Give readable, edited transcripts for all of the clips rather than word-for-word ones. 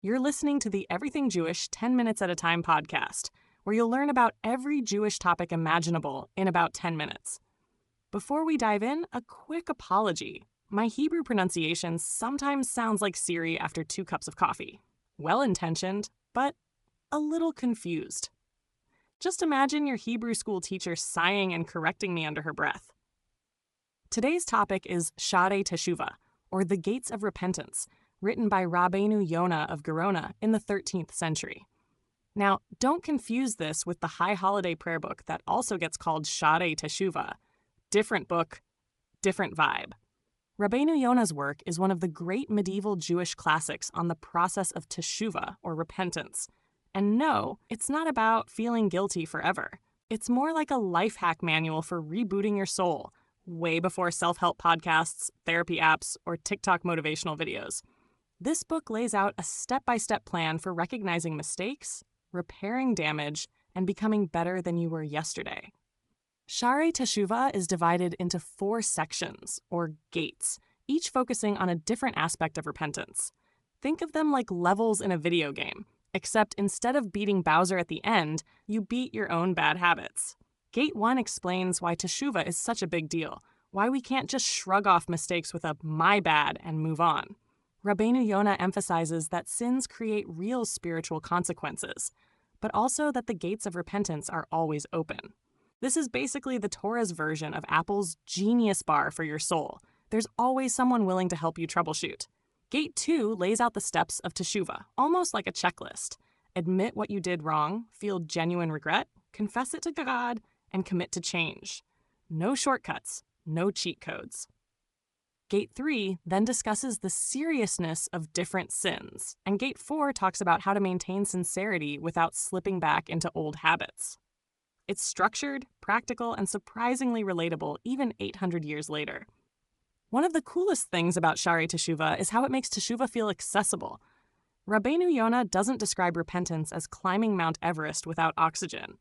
You're listening to the Everything Jewish 10 Minutes at a Time podcast, where you'll learn about every Jewish topic imaginable in about 10 minutes. Before we dive in, a quick apology. My Hebrew pronunciation sometimes sounds like Siri after 2 cups of coffee. Well-intentioned, but a little confused. Just imagine your Hebrew school teacher sighing and correcting me under her breath. Today's topic is Shaarei Teshuva, or the Gates of Repentance, written by Rabbeinu Yonah of Gerona in the 13th century. Now, don't confuse this with the High Holiday prayer book that also gets called Shaarei Teshuva. Different book, different vibe. Rabbeinu Yonah's work is one of the great medieval Jewish classics on the process of teshuva, or repentance. And no, it's not about feeling guilty forever. It's more like a life hack manual for rebooting your soul, way before self-help podcasts, therapy apps, or TikTok motivational videos. This book lays out a step-by-step plan for recognizing mistakes, repairing damage, and becoming better than you were yesterday. Shaarei Teshuva is divided into 4 sections, or gates, each focusing on a different aspect of repentance. Think of them like levels in a video game, except instead of beating Bowser at the end, you beat your own bad habits. Gate 1 explains why teshuva is such a big deal, why we can't just shrug off mistakes with a "my bad" and move on. Rabbeinu Yonah emphasizes that sins create real spiritual consequences, but also that the gates of repentance are always open. This is basically the Torah's version of Apple's Genius Bar for your soul. There's always someone willing to help you troubleshoot. Gate 2 lays out the steps of teshuva, almost like a checklist. Admit what you did wrong, feel genuine regret, confess it to God, and commit to change. No shortcuts, no cheat codes. Gate 3 then discusses the seriousness of different sins, and Gate 4 talks about how to maintain sincerity without slipping back into old habits. It's structured, practical, and surprisingly relatable even 800 years later. One of the coolest things about Shaarei Teshuva is how it makes teshuva feel accessible. Rabbeinu Yonah doesn't describe repentance as climbing Mount Everest without oxygen.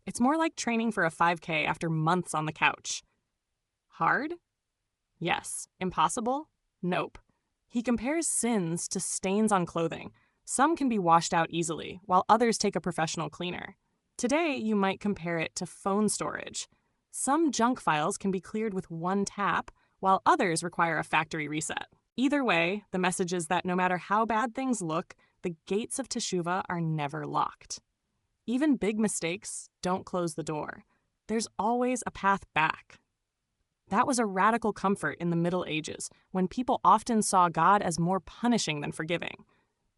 It's more like training for a 5K after months on the couch. Hard? Yes. Impossible? Nope. He compares sins to stains on clothing. Some can be washed out easily, while others take a professional cleaner. Today, you might compare it to phone storage. Some junk files can be cleared with one tap, while others require a factory reset. Either way, the message is that no matter how bad things look, the gates of teshuva are never locked. Even big mistakes don't close the door. There's always a path back. That was a radical comfort in the Middle Ages, when people often saw God as more punishing than forgiving.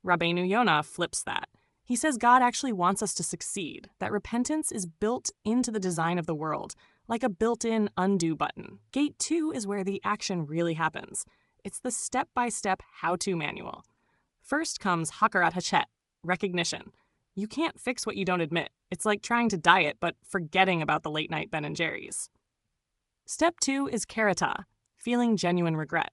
Rabbeinu Yonah flips that. He says God actually wants us to succeed, that repentance is built into the design of the world, like a built-in undo button. Gate 2 is where the action really happens. It's the step-by-step how-to manual. First comes hakarat hachet, recognition. You can't fix what you don't admit. It's like trying to diet, but forgetting about the late-night Ben & Jerry's. Step 2 is karata, feeling genuine regret.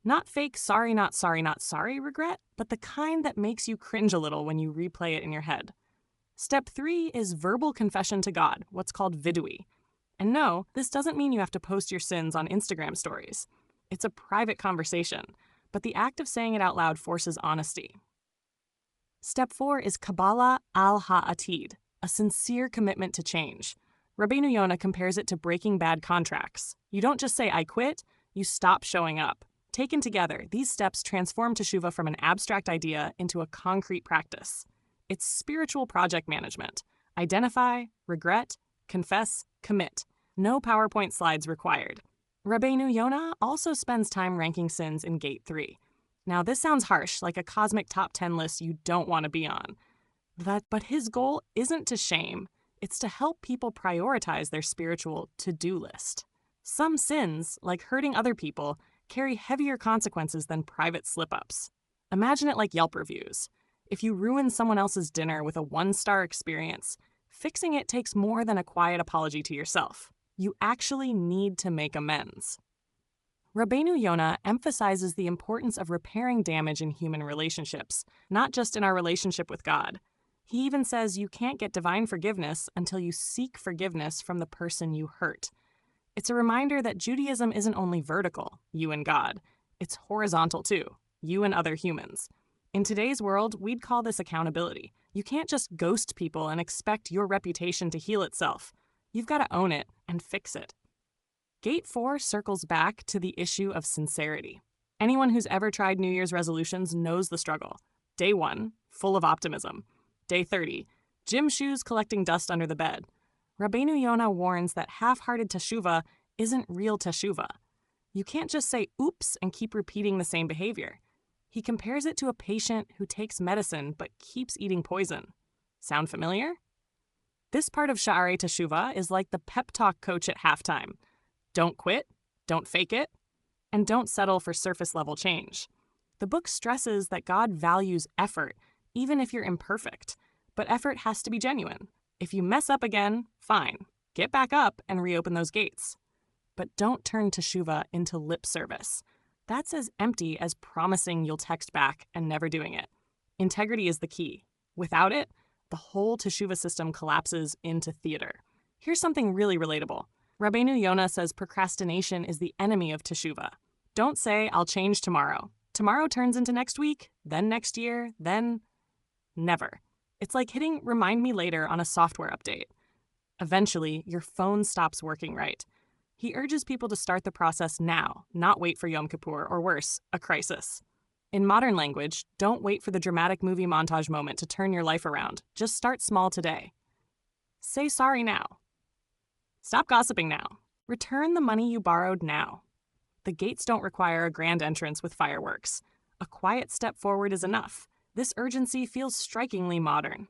Not fake sorry, not sorry, not sorry regret, but the kind that makes you cringe a little when you replay it in your head. Step 3 is verbal confession to God, what's called vidui. And no, this doesn't mean you have to post your sins on Instagram stories. It's a private conversation, but the act of saying it out loud forces honesty. Step 4 is Kabbalah al-ha'atid, a sincere commitment to change. Rabbeinu Yonah compares it to breaking bad contracts. You don't just say, "I quit," you stop showing up. Taken together, these steps transform teshuva from an abstract idea into a concrete practice. It's spiritual project management. Identify, regret, confess, commit. No PowerPoint slides required. Rabbeinu Yonah also spends time ranking sins in Gate 3. Now, this sounds harsh, like a cosmic top 10 list you don't want to be on. But his goal isn't to shame. It's to help people prioritize their spiritual to-do list. Some sins, like hurting other people, carry heavier consequences than private slip-ups. Imagine it like Yelp reviews. If you ruin someone else's dinner with a 1-star experience, fixing it takes more than a quiet apology to yourself. You actually need to make amends. Rabbeinu Yonah emphasizes the importance of repairing damage in human relationships, not just in our relationship with God. He even says you can't get divine forgiveness until you seek forgiveness from the person you hurt. It's a reminder that Judaism isn't only vertical, you and God. It's horizontal too, you and other humans. In today's world, we'd call this accountability. You can't just ghost people and expect your reputation to heal itself. You've got to own it and fix it. Gate 4 circles back to the issue of sincerity. Anyone who's ever tried New Year's resolutions knows the struggle. Day 1, full of optimism. Day 30, gym shoes collecting dust under the bed. Rabbeinu Yonah warns that half-hearted teshuva isn't real teshuva. You can't just say oops and keep repeating the same behavior. He compares it to a patient who takes medicine but keeps eating poison. Sound familiar? This part of Shaarei Teshuva is like the pep talk coach at halftime. Don't quit, don't fake it, and don't settle for surface-level change. The book stresses that God values effort, even if you're imperfect, but effort has to be genuine. If you mess up again, fine. Get back up and reopen those gates. But don't turn teshuva into lip service. That's as empty as promising you'll text back and never doing it. Integrity is the key. Without it, the whole teshuva system collapses into theater. Here's something really relatable. Rabbeinu Yonah says procrastination is the enemy of teshuva. Don't say, I'll change tomorrow. Tomorrow turns into next week, then next year, then never. It's like hitting remind me later on a software update. Eventually, your phone stops working right. He urges people to start the process now, not wait for Yom Kippur, or worse, a crisis. In modern language, don't wait for the dramatic movie montage moment to turn your life around. Just start small today. Say sorry now. Stop gossiping now. Return the money you borrowed now. The gates don't require a grand entrance with fireworks. A quiet step forward is enough. This urgency feels strikingly modern.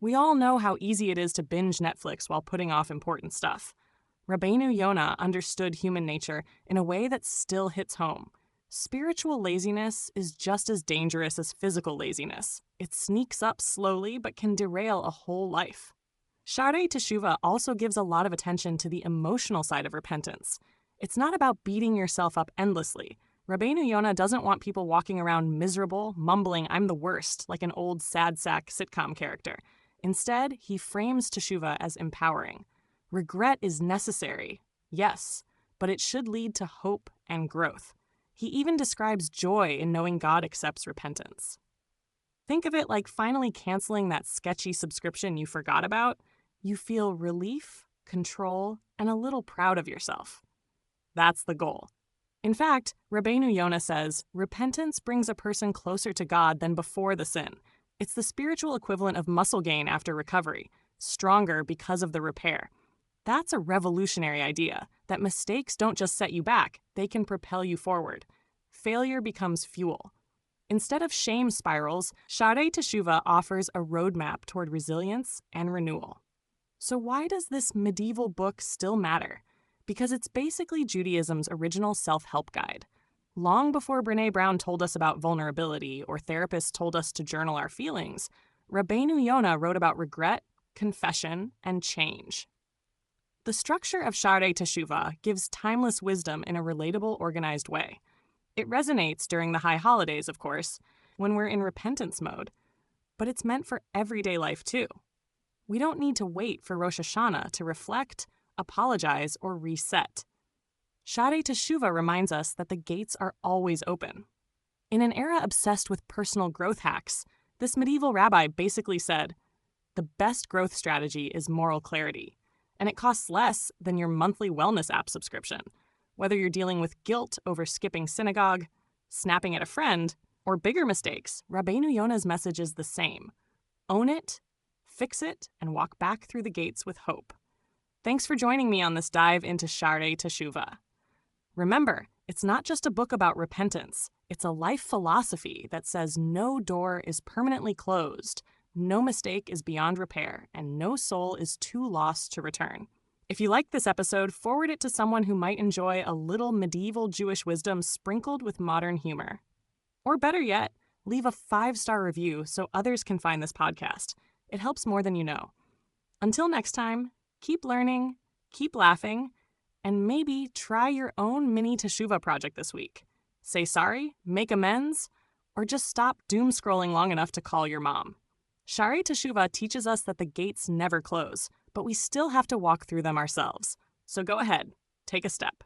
We all know how easy it is to binge Netflix while putting off important stuff. Rabbeinu Yonah understood human nature in a way that still hits home. Spiritual laziness is just as dangerous as physical laziness. It sneaks up slowly but can derail a whole life. Shaarei Teshuva also gives a lot of attention to the emotional side of repentance. It's not about beating yourself up endlessly. Rabbeinu Yonah doesn't want people walking around miserable, mumbling, I'm the worst, like an old sad sack sitcom character. Instead, he frames teshuva as empowering. Regret is necessary, yes, but it should lead to hope and growth. He even describes joy in knowing God accepts repentance. Think of it like finally canceling that sketchy subscription you forgot about. You feel relief, control, and a little proud of yourself. That's the goal. In fact, Rabbeinu Yonah says, repentance brings a person closer to God than before the sin. It's the spiritual equivalent of muscle gain after recovery, stronger because of the repair. That's a revolutionary idea, that mistakes don't just set you back, they can propel you forward. Failure becomes fuel. Instead of shame spirals, Shaarei Teshuva offers a roadmap toward resilience and renewal. So why does this medieval book still matter? Because it's basically Judaism's original self-help guide. Long before Brené Brown told us about vulnerability or therapists told us to journal our feelings, Rabbeinu Yonah wrote about regret, confession, and change. The structure of Shaarei Teshuva gives timeless wisdom in a relatable, organized way. It resonates during the high holidays, of course, when we're in repentance mode, but it's meant for everyday life too. We don't need to wait for Rosh Hashanah to reflect, apologize, or reset. Shaarei Teshuva reminds us that the gates are always open. In an era obsessed with personal growth hacks, this medieval rabbi basically said, the best growth strategy is moral clarity, and it costs less than your monthly wellness app subscription. Whether you're dealing with guilt over skipping synagogue, snapping at a friend, or bigger mistakes, Rabbeinu Yonah's message is the same. Own it, fix it, and walk back through the gates with hope. Thanks for joining me on this dive into Shaarei Teshuva. Remember, it's not just a book about repentance. It's a life philosophy that says no door is permanently closed, no mistake is beyond repair, and no soul is too lost to return. If you liked this episode, forward it to someone who might enjoy a little medieval Jewish wisdom sprinkled with modern humor. Or better yet, leave a 5-star review so others can find this podcast. It helps more than you know. Until next time, keep learning, keep laughing, and maybe try your own mini teshuva project this week. Say sorry, make amends, or just stop doom scrolling long enough to call your mom. Shaarei Teshuva teaches us that the gates never close, but we still have to walk through them ourselves. So go ahead, take a step.